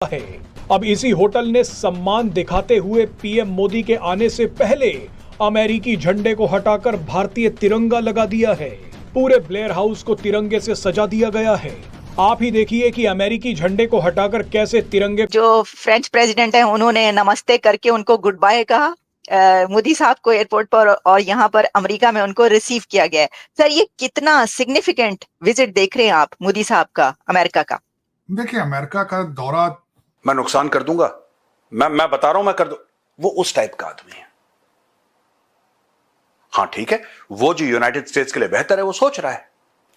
है। अब इसी होटल ने सम्मान दिखाते हुए पीएम मोदी के आने से पहले अमेरिकी झंडे को हटाकर भारतीय तिरंगा लगा दिया है। पूरे ब्लेयर हाउस को तिरंगे से सजा दिया गया है। आप ही देखिए कि अमेरिकी झंडे को हटाकर कैसे तिरंगे। जो फ्रेंच प्रेसिडेंट हैं उन्होंने नमस्ते करके उनको गुड बाय कहा मोदी साहब को एयरपोर्ट पर, और यहाँ पर अमेरिका में उनको रिसीव किया गया है। सर, ये कितना सिग्निफिकेंट विजिट देख रहे हैं आप मोदी साहब का अमेरिका का? देखिए, अमेरिका का दौरा मैं नुकसान कर दूंगा, मैं बता रहा हूं, मैं कर दूं। वो उस टाइप का आदमी है। हां ठीक है, वो जो यूनाइटेड स्टेट्स के लिए बेहतर है वो सोच रहा है।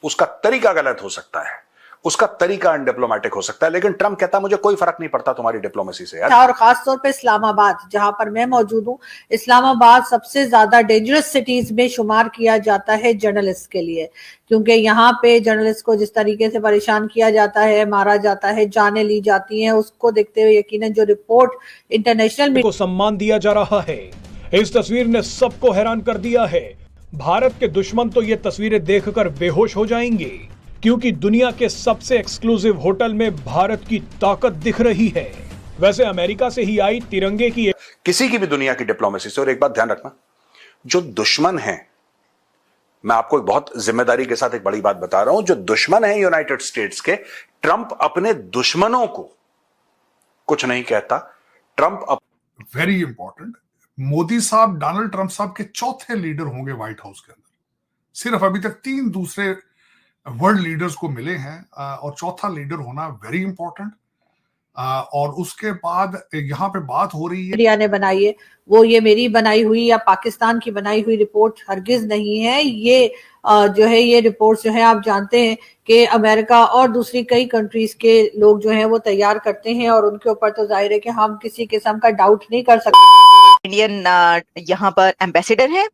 उसका तरीका गलत हो सकता है, उसका तरीका अनडिप्लोमेटिक हो सकता है, लेकिन ट्रंप कहता है मुझे कोई फर्क नहीं पड़ता तुम्हारी डिप्लोमेसी से यार। और खास तौर पे इस्लामाबाद, जहां पर मैं मौजूद हूँ, इस्लामाबाद सबसे ज्यादा डेंजरस सिटीज में शुमार किया जाता है जर्नलिस्ट के लिए, क्योंकि यहाँ पे जर्नलिस्ट को जिस तरीके से परेशान किया जाता है, मारा जाता है, जानें ली जाती हैं, उसको देखते हुए यकीनन जो रिपोर्ट इंटरनेशनल को सम्मान दिया जा रहा है। इस तस्वीर ने सबको हैरान कर दिया है। भारत के दुश्मन तो ये तस्वीरें देखकर बेहोश हो जाएंगे, क्योंकि दुनिया के सबसे एक्सक्लूसिव होटल में भारत की ताकत दिख रही है। वैसे अमेरिका से ही आई तिरंगे की किसी की भी दुनिया की डिप्लोमेसी से। और एक बात ध्यान रखना, जो दुश्मन है, मैं आपको एक बहुत जिम्मेदारी के साथ एक बड़ी बात बता रहा हूं, जो दुश्मन है यूनाइटेड स्टेट्स के, ट्रंप अपने दुश्मनों को कुछ नहीं कहता। ट्रंप वेरी इंपॉर्टेंट, मोदी साहब डोनाल्ड ट्रंप साहब के चौथे लीडर होंगे व्हाइट हाउस के अंदर। सिर्फ अभी तक 3 दूसरे वर्ल्ड लीडर्स को मिले हैं और चौथा लीडर होना वेरी इंपॉर्टेंट। और उसके बाद यहाँ पे बात हो रही है, इंडिया ने बनाई है, वो ये मेरी बनाई हुई या पाकिस्तान की बनाई हुई रिपोर्ट हरगिज नहीं है। ये जो है, ये रिपोर्ट जो है, आप जानते हैं कि अमेरिका और दूसरी कई कंट्रीज के लोग जो हैं वो तैयार करते हैं, और उनके ऊपर तो जाहिर है कि हम किसी किस्म का डाउट नहीं कर सकते। इंडियन यहाँ पर एम्बेसडर है,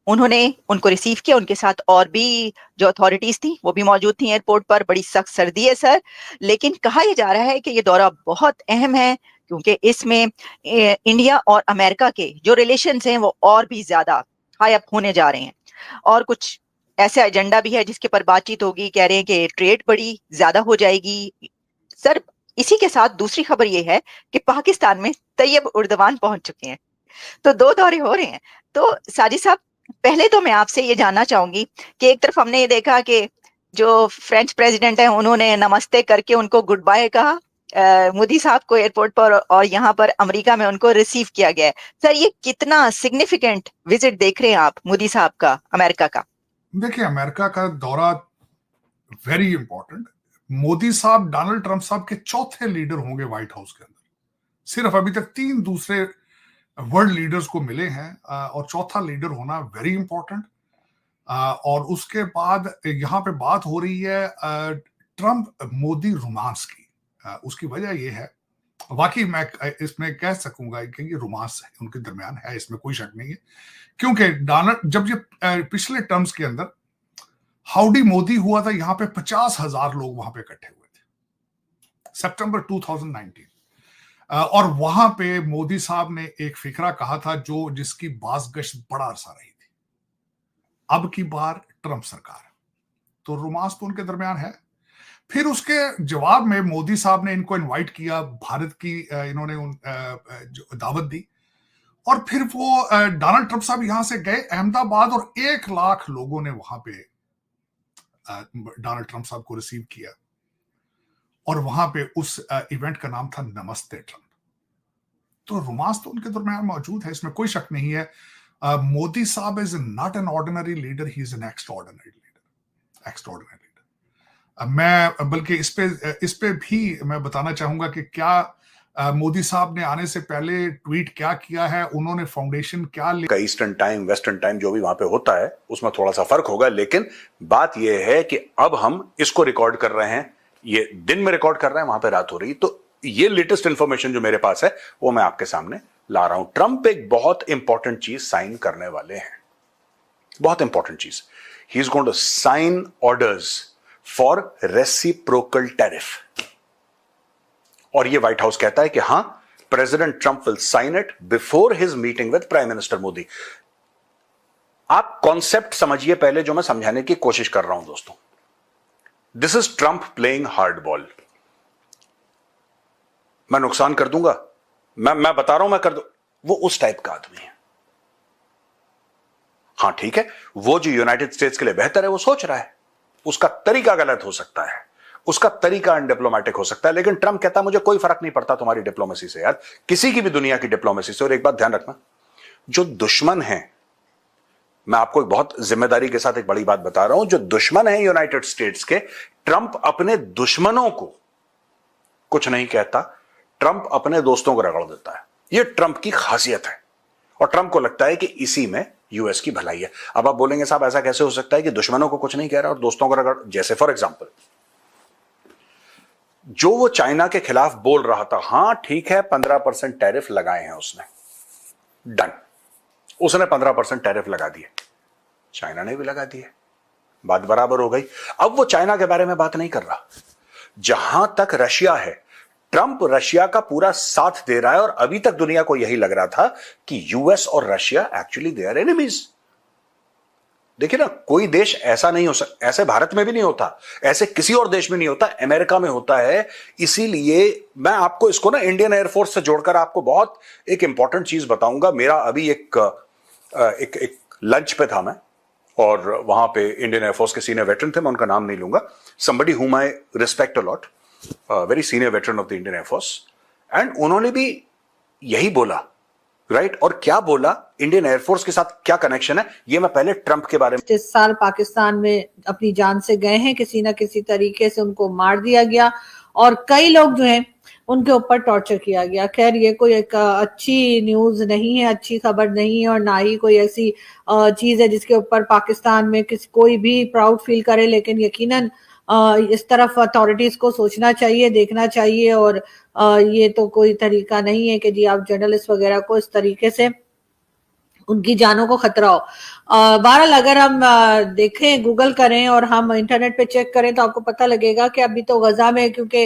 उन्होंने उनको रिसीव किया। उनके साथ और भी जो अथॉरिटीज थी वो भी मौजूद थी एयरपोर्ट पर। बड़ी सख्त सर्दी है सर, लेकिन कहा यह जा रहा है कि ये दौरा बहुत अहम है, क्योंकि इसमें इंडिया और अमेरिका के जो रिलेशंस हैं वो और भी ज्यादा हाई अप होने जा रहे हैं। और कुछ ऐसे एजेंडा भी है जिसके पर बातचीत होगी। कह रहे हैं कि ट्रेड बड़ी ज्यादा हो जाएगी। सर, इसी के साथ दूसरी खबर ये है कि पाकिस्तान में तैयब उर्दवान पहुंच चुके हैं, तो 2 दौरे हो रहे हैं। तो साजिद साहब, पहले तो मैं आपसे ये जानना चाहूंगी कि एक तरफ हमने ये देखा कि जो फ्रेंच प्रेसिडेंट हैं उन्होंने नमस्ते करके उनको गुड बाय कहा मोदी साहब को एयरपोर्ट पर, और यहाँ पर अमेरिका में उनको रिसीव किया गया है। सर, ये कितना सिग्निफिकेंट विजिट देख रहे हैं आप मोदी साहब का अमेरिका का? देखिए, अमेरिका का दौरा वेरी इंपॉर्टेंट, मोदी साहब डोनाल्ड ट्रंप साहब के चौथे लीडर होंगे व्हाइट हाउस के अंदर। सिर्फ अभी तक 3 दूसरे वर्ल्ड लीडर्स को मिले हैं और चौथा लीडर होना वेरी इंपॉर्टेंट। और उसके बाद यहाँ पे बात हो रही है ट्रंप मोदी रोमांस की। उसकी वजह यह है, वाकई मैं इसमें कह सकूंगा कि ये रोमांस है उनके दरमियान है, इसमें कोई शक नहीं है। क्योंकि डोनाल्ड, जब ये पिछले टर्म्स के अंदर हाउडी मोदी हुआ था, यहाँ पे 50,000 लोग वहां पे इकट्ठे हुए थे सितंबर 2019। और वहां पे मोदी साहब ने एक फिक्रा कहा था जिसकी बाज़गश्त बड़ा अरसा रही थी। अब की बार ट्रंप सरकार, तो रोमांस तो उनके दरमियान है। फिर उसके जवाब में मोदी साहब ने इनको इनवाइट किया, भारत की इन्होंने दावत दी, और फिर वो डोनाल्ड ट्रंप साहब यहां से गए अहमदाबाद, और 1 लाख लोगों ने वहां पे डोनाल्ड ट्रंप साहब को रिसीव किया। और वहां पे उस इवेंट का नाम था नमस्ते ट्रंप। तो रोमांस तो उनके दरमियान मौजूद है, इसमें कोई शक नहीं है। मोदी साहब is not an ordinary leader, he is an extraordinary leader. मैं बल्कि इस पे भी मैं बताना चाहूंगा कि क्या मोदी साहब ने आने से पहले ट्वीट क्या किया है, उन्होंने फाउंडेशन क्या ईस्टर्न टाइम, वेस्टर्न टाइम जो भी वहां पे होता है उसमें थोड़ा सा फर्क होगा, लेकिन बात यह है कि अब हम इसको रिकॉर्ड कर रहे हैं, ये दिन में रिकॉर्ड कर रहे हैं, वहां पे रात हो रही। तो ये लेटेस्ट इंफॉर्मेशन जो मेरे पास है वो मैं आपके सामने ला रहा हूं। ट्रंप एक बहुत इंपॉर्टेंट चीज साइन करने वाले हैं, बहुत इंपॉर्टेंट चीज। He is going to sign orders for reciprocal tariff, और ये व्हाइट हाउस कहता है कि हां, President Trump will sign it before his meeting with Prime Minister Modi. आप कॉन्सेप्ट समझिए पहले, जो मैं समझाने की कोशिश कर रहा हूं दोस्तों। This is Trump playing hard ball. मैं नुकसान कर दूंगा, मैं बता रहा हूं मैं कर दूं, वो उस टाइप का आदमी है। हां ठीक है, वो जो यूनाइटेड स्टेट्स के लिए बेहतर है वो सोच रहा है, उसका तरीका गलत हो सकता है, उसका तरीका अनडिप्लोमेटिक हो सकता है, लेकिन ट्रंप कहता है मुझे कोई फर्क नहीं पड़ता तुम्हारी डिप्लोमेसी से यार, किसी की भी दुनिया की डिप्लोमेसी से। और एक बात ध्यान रखना, जो दुश्मन है, मैं आपको एक बहुत जिम्मेदारी के साथ एक बड़ी बात बता रहा हूं, जो दुश्मन है यूनाइटेड स्टेट्स के, ट्रंप अपने दुश्मनों को कुछ नहीं कहता, ट्रंप अपने दोस्तों को रगड़ देता है। यह ट्रंप की खासियत है और ट्रंप को लगता है कि इसी में यूएस की भलाई है। अब आप बोलेंगे साहब ऐसा कैसे हो सकता है कि दुश्मनों को कुछ नहीं कह रहा और दोस्तों को रगड़, जैसे फॉर एग्जांपल जो वो चाइना के खिलाफ बोल रहा था, हां ठीक है 15% टैरिफ लगाए हैं उसने, डन, उसने 15% टैरिफ लगा दिए, चाइना ने भी लगा दिए, बात बराबर हो गई। अब वो चाइना के बारे में बात नहीं कर रहा। जहां तक रशिया है, ट्रंप रशिया का पूरा साथ दे रहा है और अभी तक दुनिया को यही लग रहा था कि यूएस और Russia actually they are enemies. देखिए ना, कोई देश ऐसा नहीं हो सकता, ऐसे भारत में भी नहीं होता, ऐसे किसी और देश में नहीं होता, अमेरिका में होता है। इसीलिए मैं आपको इसको ना इंडियन एयरफोर्स से जोड़कर आपको बहुत एक इंपॉर्टेंट चीज बताऊंगा। मेरा अभी एक लंच पे था मैं, और वहां पे इंडियन एयरफोर्स के सीनियर वेटरन थे, मैं उनका नाम नहीं लूंगा, somebody whom I respect a lot, very senior veteran of the Indian Air Force, and उन्होंने भी यही बोला, राइट? और क्या बोला, इंडियन एयरफोर्स के साथ क्या कनेक्शन है, ये मैं पहले ट्रंप के बारे में। इस साल पाकिस्तान में अपनी जान से गए हैं, किसी ना किसी तरीके से उनको मार दिया गया और कई लोग जो हैं उनके ऊपर टॉर्चर किया गया। खैर ये कोई एक अच्छी न्यूज नहीं है, अच्छी खबर नहीं है, और ना ही कोई ऐसी चीज है जिसके ऊपर पाकिस्तान में कोई भी प्राउड फील करे। लेकिन यकीनन इस तरफ अथॉरिटीज को सोचना चाहिए, देखना चाहिए, और ये तो कोई तरीका नहीं है कि जी आप जर्नलिस्ट वगैरह को इस तरीके से उनकी जानों को खतरा हो। बहरहाल अगर हम देखें, गूगल करें और हम इंटरनेट पे चेक करें तो आपको पता लगेगा कि अभी तो गजा में क्योंकि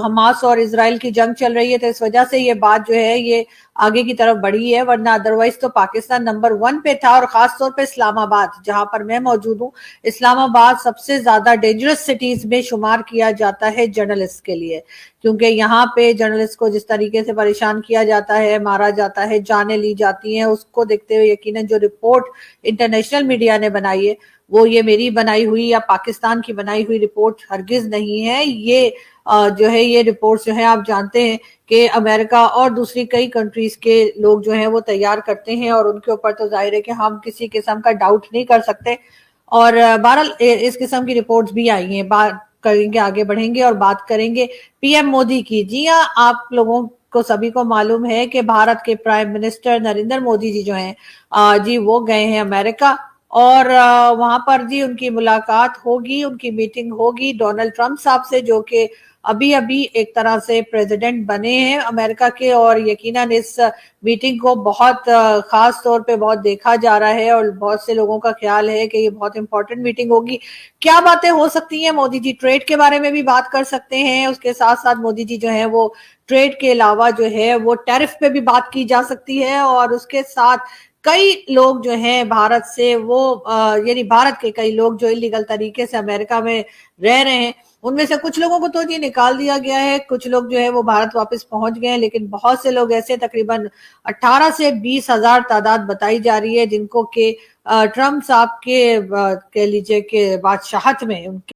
हमास और इजराइल की जंग चल रही है, तो इस वजह से ये बात जो है ये आगे की तरफ बढ़ी है, वरना अदरवाइज तो पाकिस्तान नंबर 1 पे था। और खास तौर पे इस्लामाबाद, जहां पर मैं मौजूद हूँ, इस्लामाबाद सबसे ज्यादा डेंजरस सिटीज में शुमार किया जाता है जर्नलिस्ट के लिए, क्योंकि यहाँ पे जर्नलिस्ट को जिस तरीके से परेशान किया जाता है, मारा जाता है, जानें ली जाती हैं, उसको देखते हुए यकीनन जो रिपोर्ट इंटरनेशनल मीडिया ने बनाई है, वो ये मेरी बनाई हुई या पाकिस्तान की बनाई हुई रिपोर्ट हरगिज नहीं है। ये जो है ये रिपोर्ट जो है आप जानते हैं कि अमेरिका और दूसरी कई कंट्रीज के लोग जो हैं वो तैयार करते हैं, और उनके ऊपर तो जाहिर है कि हम किसी किस्म का डाउट नहीं कर सकते। और बहरहाल इस किस्म की रिपोर्ट्स भी आई हैं, बात करेंगे, आगे बढ़ेंगे और बात करेंगे पीएम मोदी की। जी हाँ, आप लोगों को सभी को मालूम है कि भारत के प्राइम मिनिस्टर नरेंद्र मोदी जी जो हैं जी वो गए हैं अमेरिका, और वहां पर जी उनकी मुलाकात होगी, उनकी मीटिंग होगी डोनाल्ड ट्रंप साहब से, जो कि अभी अभी एक तरह से प्रेसिडेंट बने हैं अमेरिका के। और यकीनन इस मीटिंग को बहुत खास तौर पे बहुत देखा जा रहा है और बहुत से लोगों का ख्याल है कि ये बहुत इंपॉर्टेंट मीटिंग होगी। क्या बातें हो सकती हैं? मोदी जी ट्रेड के बारे में भी बात कर सकते हैं, उसके साथ साथ मोदी जी जो है वो ट्रेड के अलावा जो है वो टैरिफ पे भी बात की जा सकती है, और उसके साथ कई लोग जो हैं भारत से वो यानी भारत के कई लोग जो इलीगल तरीके से अमेरिका में रह रहे हैं, उनमें से कुछ लोगों को तो जी निकाल दिया गया है, कुछ लोग जो है वो भारत वापस पहुंच गए हैं, लेकिन बहुत से लोग ऐसे तकरीबन 18 से 20 हजार तादाद बताई जा रही है जिनको के ट्रंप साहब के कह लीजिए कि बादशाहत में उनके